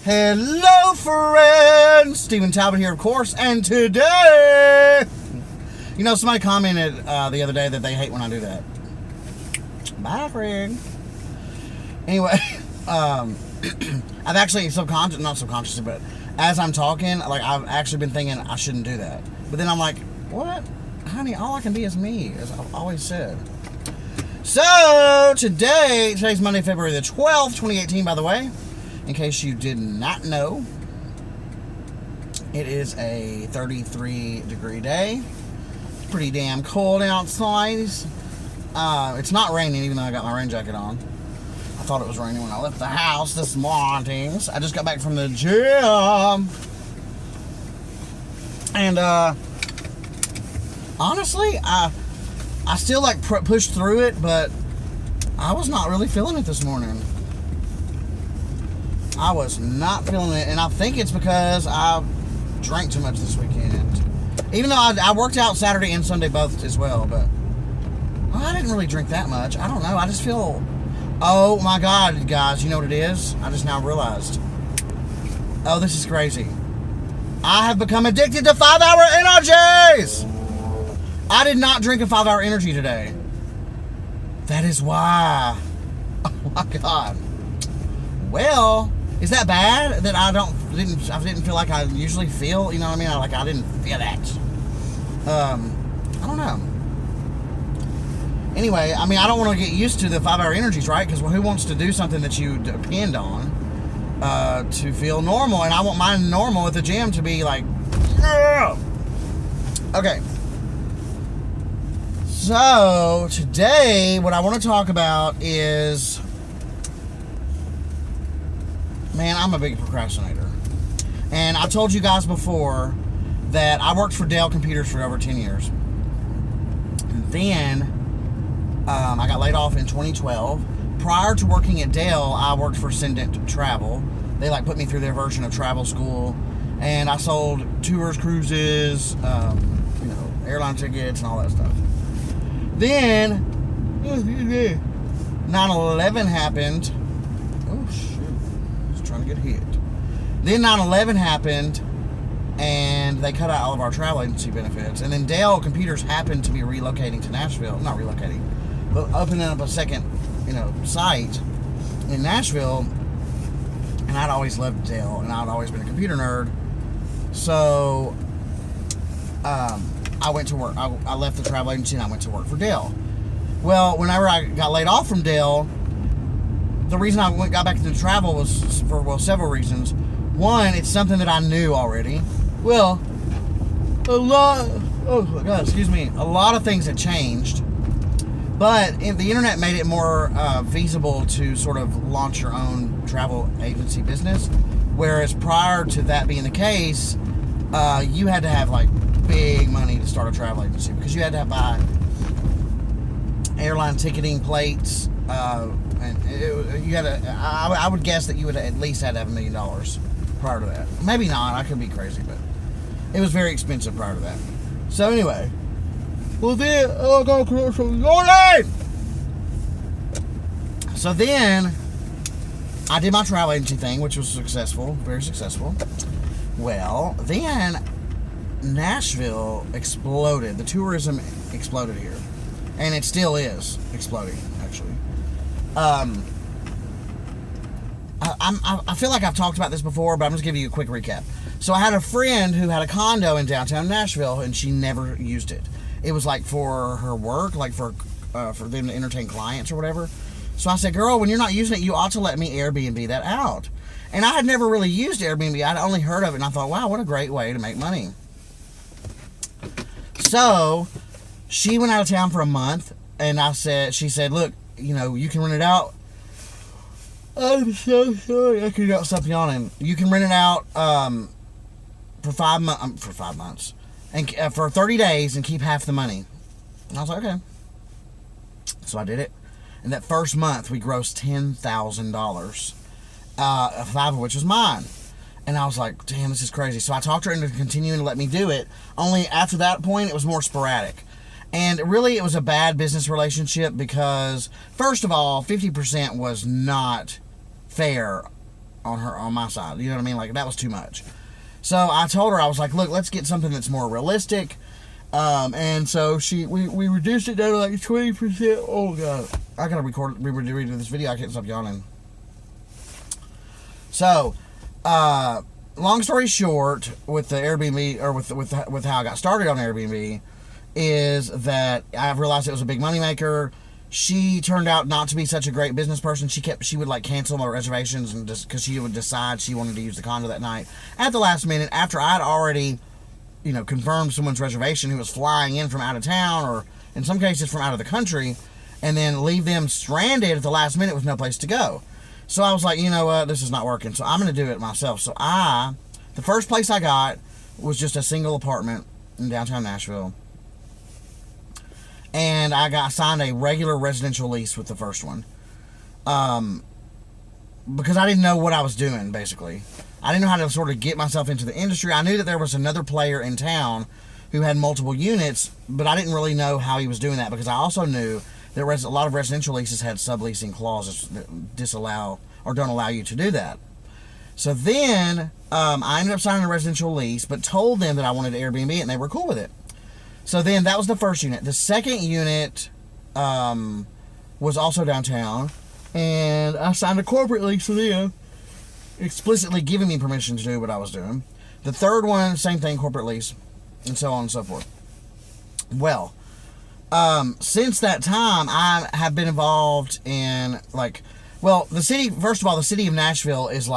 Hello, friends! Stephen Talbot here, of course, and today... You know, somebody commented the other day that they hate when I do that. Bye, friend. Anyway, I've actually not subconsciously, but as I'm talking, like, I've actually been thinking I shouldn't do that. But then I'm like, what? Honey, all I can be is me, as I've always said. So, today's Monday, February the 12th, 2018, by the way. In case you did not know, it is a 33-degree day. Pretty damn cold outside. It's not raining, even though I got my rain jacket on. I thought it was raining when I left the house this morning. I just got back from the gym. And, honestly, I still, like, pushed through it, but I was not really feeling it this morning. I was not feeling it, and I think it's because I drank too much this weekend. Even though I worked out Saturday and Sunday both as well, but I didn't really drink that much. I don't know. I just feel... Oh, my God, guys. You know what it is? I just now realized. Oh, this is crazy. I have become addicted to 5-hour energies! I did not drink a 5-hour energy today. That is why. Oh, my God. Well... Is that bad that I didn't feel like I usually feel? You know what I mean? I didn't feel that. I don't know. Anyway, I mean, I don't want to get used to the 5-hour energies, right? Because who wants to do something that you depend on to feel normal? And I want my normal at the gym to be like, yeah. Okay. So today, what I want to talk about is. Man, I'm a big procrastinator. And I told you guys before that I worked for Dell Computers for over 10 years. And then I got laid off in 2012. Prior to working at Dell, I worked for Ascendant Travel. They put me through their version of travel school. And I sold tours, cruises, airline tickets and all that stuff. Then 9/11 happened. Oh, shit. Trying to get hit. Then 9/11 happened, and they cut out all of our travel agency benefits. And then Dell Computers happened to be relocating to Nashville. Not relocating, but opening up a second, site in Nashville. And I'd always loved Dell, and I'd always been a computer nerd. So, I went to work. I left the travel agency, and I went to work for Dell. Well, whenever I got laid off from Dell, the reason I got back into travel was for several reasons. One, it's something that I knew already. Well, a lot of things had changed, but the internet made it more feasible to sort of launch your own travel agency business. Whereas prior to that being the case, you had to have big money to start a travel agency because you had to buy airline ticketing plates. And you had I would guess that you would at least had to have $1 million prior to that. Maybe not. I could be crazy, but it was very expensive prior to that. So anyway, well then So then I did my travel agency thing, which was successful, very successful. Well, then Nashville exploded. The tourism exploded here, and it still is exploding, actually. I feel like I've talked about this before, but I'm just giving you a quick recap. So I had a friend who had a condo in downtown Nashville, and she never used it. It was for her work, for them to entertain clients or whatever. So I said, girl, when you're not using it, you ought to let me Airbnb that out. And I had never really used Airbnb. I'd only heard of it, and I thought, wow, what a great way to make money. So she went out of town for a month, and she said, look, you can rent it out. I'm so sorry. I could stop yawning. You can rent it out for 5 months, and for 30 days, and keep half the money. And I was like, okay. So I did it. And that first month, we grossed $10,000, 5 of which was mine. And I was like, damn, this is crazy. So I talked her into continuing to let me do it. Only after that point, it was more sporadic. And really, it was a bad business relationship because, first of all, 50% was not fair on my side. You know what I mean? Like, that was too much. So I told her, I was like, look, let's get something that's more realistic. And so we reduced it down to like 20%. Oh god, I gotta redo this video. I can't stop yawning. So, long story short, with the Airbnb, or with how I got started on Airbnb, is that I've realized it was a big moneymaker. She turned out not to be such a great business person. She would like cancel my reservations, and just because she would decide she wanted to use the condo that night at the last minute, after I'd already, confirmed someone's reservation who was flying in from out of town, or in some cases from out of the country, and then leave them stranded at the last minute with no place to go. So I was like, you know what, this is not working, so I'm going to do it myself. So the first place I got was just a single apartment in downtown Nashville. And I signed a regular residential lease with the first one. Because I didn't know what I was doing, basically. I didn't know how to sort of get myself into the industry. I knew that there was another player in town who had multiple units, but I didn't really know how he was doing that, because I also knew that a lot of residential leases had subleasing clauses that disallow or don't allow you to do that. So then I ended up signing a residential lease, but told them that I wanted Airbnb, and they were cool with it. So then that was the first unit. The second unit was also downtown, and I signed a corporate lease with them, explicitly giving me permission to do what I was doing. The third one, same thing, corporate lease, and so on and so forth. Well, since that time, I have been involved in, the city, first of all, the city of Nashville is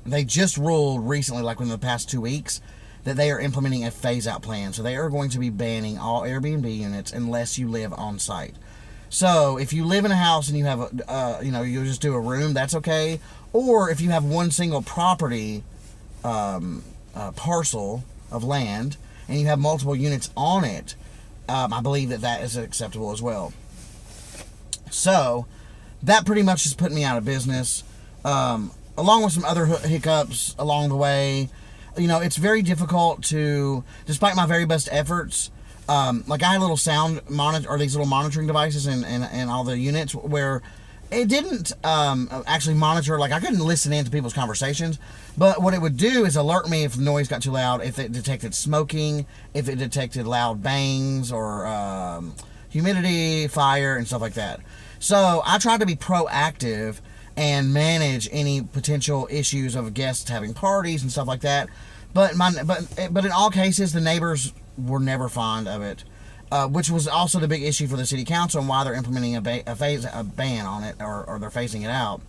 they just ruled recently, within the past 2 weeks, that they are implementing a phase-out plan. So they are going to be banning all Airbnb units unless you live on site. So if you live in a house and you have you just do a room, that's okay. Or if you have one single property parcel of land and you have multiple units on it, I believe that is acceptable as well. So that pretty much has put me out of business, along with some other hiccups along the way. It's very difficult to, despite my very best efforts, I had a little sound monitor, or these little monitoring devices in all the units, where it didn't actually monitor, I couldn't listen in to people's conversations, but what it would do is alert me if the noise got too loud, if it detected smoking, if it detected loud bangs, or humidity, fire, and stuff like that. So I tried to be proactive and manage any potential issues of guests having parties and stuff like that. But in all cases, the neighbors were never fond of it, which was also the big issue for the city council and why they're implementing a ban on it, or they're phasing it out.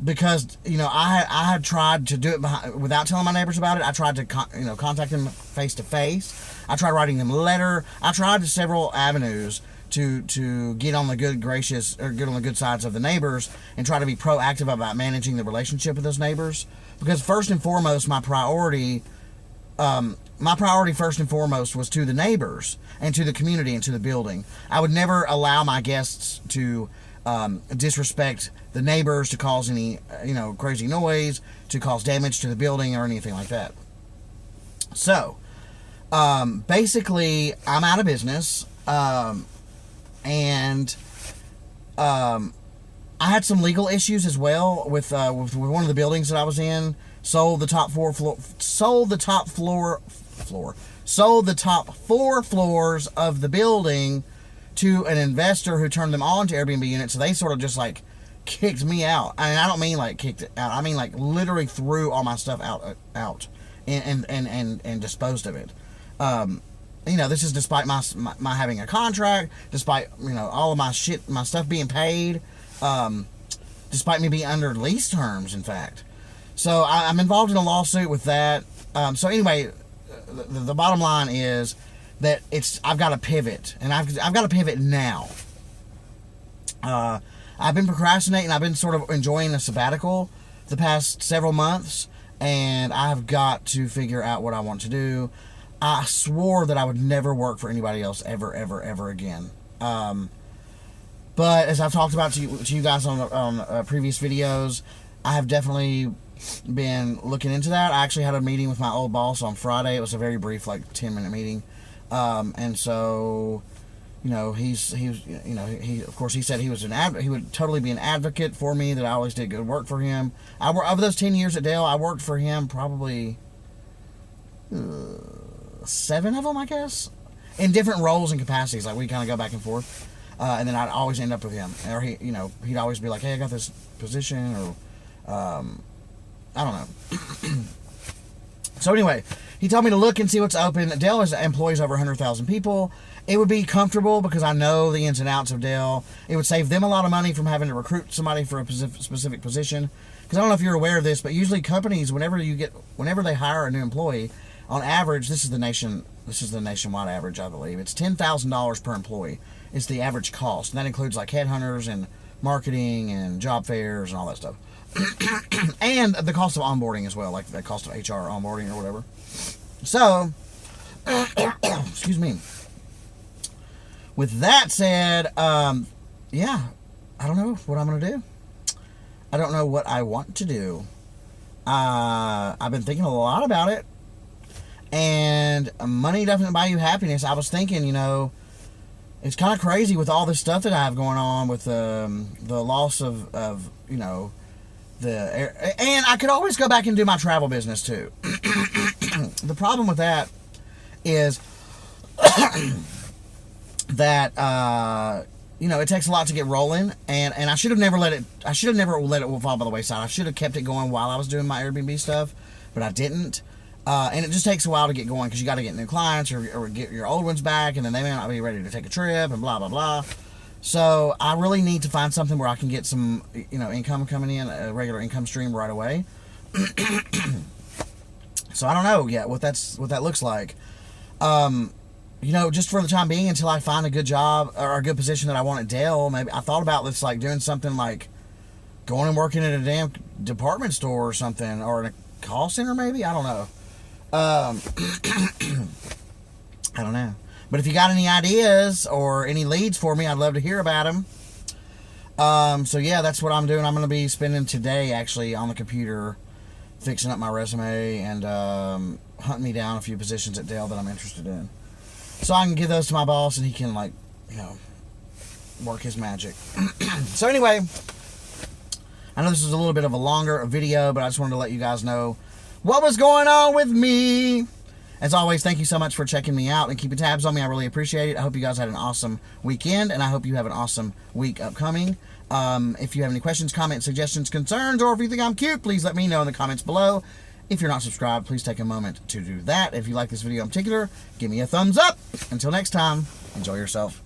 Because I had tried to do it without telling my neighbors about it. I tried to contact them face to face. I tried writing them a letter. I tried several avenues to get on the good sides of the neighbors and try to be proactive about managing the relationship with those neighbors. Because first and foremost, my priority first and foremost was to the neighbors and to the community and to the building. I would never allow my guests to disrespect the neighbors, to cause any crazy noise, to cause damage to the building or anything like that. So basically, I'm out of business. And I had some legal issues as well with one of the buildings that I was in. Sold the top four floors of the building to an investor who turned them all into Airbnb units. So they sort of just kicked me out. I mean, I don't mean kicked it out. I mean literally threw all my stuff out and disposed of it. This is despite my having a contract, despite all of my stuff being paid, despite me being under lease terms, in fact. So I'm involved in a lawsuit with that. So anyway, the bottom line is that I've got to pivot, and I've got to pivot now. I've been procrastinating. I've been sort of enjoying a sabbatical the past several months, and I've got to figure out what I want to do. I swore that I would never work for anybody else ever, ever, ever again. But as I've talked about to you guys on previous videos, I have definitely been looking into that. I actually had a meeting with my old boss on Friday. It was a very brief, 10-minute meeting. And so you know, he of course he said he was he would totally be an advocate for me, that I always did good work for him. Over those 10 years at Dell, I worked for him probably 7 of them, I guess, in different roles and capacities. Like we kind of go back and forth, and then I'd always end up with him, or he'd always be like, "Hey, I got this position," or I don't know. So anyway, he told me to look and see what's open. Dell employs over 100,000 people. It would be comfortable because I know the ins and outs of Dell. It would save them a lot of money from having to recruit somebody for a specific position. Because I don't know if you're aware of this, but usually companies, whenever they hire a new employee, on average, this is the nationwide average, I believe. It's $10,000 per employee. It's the average cost. And that includes like headhunters and marketing and job fairs and all that stuff. And the cost of onboarding as well, like the cost of HR onboarding or whatever. So, excuse me. With that said, yeah, I don't know what I'm going to do. I don't know what I want to do. I've been thinking a lot about it. And money doesn't buy you happiness. I was thinking, it's kind of crazy with all this stuff that I have going on with the loss of and I could always go back and do my travel business too. The problem with that is that it takes a lot to get rolling, and I should have never let it fall by the wayside. I should have kept it going while I was doing my Airbnb stuff, but I didn't. And it just takes a while to get going because you got to get new clients or get your old ones back, and then they may not be ready to take a trip and blah blah blah. So I really need to find something where I can get some income coming in, a regular income stream right away. So I don't know yet what that looks like. Just for the time being, until I find a good job or a good position that I want at Dell, maybe I thought about this, like doing something like going and working at a damn department store or something, or in a call center maybe. I don't know. I don't know. But if you got any ideas or any leads for me, I'd love to hear about them. So yeah, that's what I'm doing. I'm going to be spending today actually on the computer fixing up my resume and hunting me down a few positions at Dell that I'm interested in, so I can give those to my boss and he can work his magic. So anyway, I know this is a little bit of a longer video, but I just wanted to let you guys know what was going on with me. As always, thank you so much for checking me out and keeping tabs on me. I really appreciate it. I hope you guys had an awesome weekend, and I hope you have an awesome week upcoming. If you have any questions, comments, suggestions, concerns, or if you think I'm cute, please let me know in the comments below. If you're not subscribed, please take a moment to do that. If you like this video in particular, give me a thumbs up. Until next time, enjoy yourself.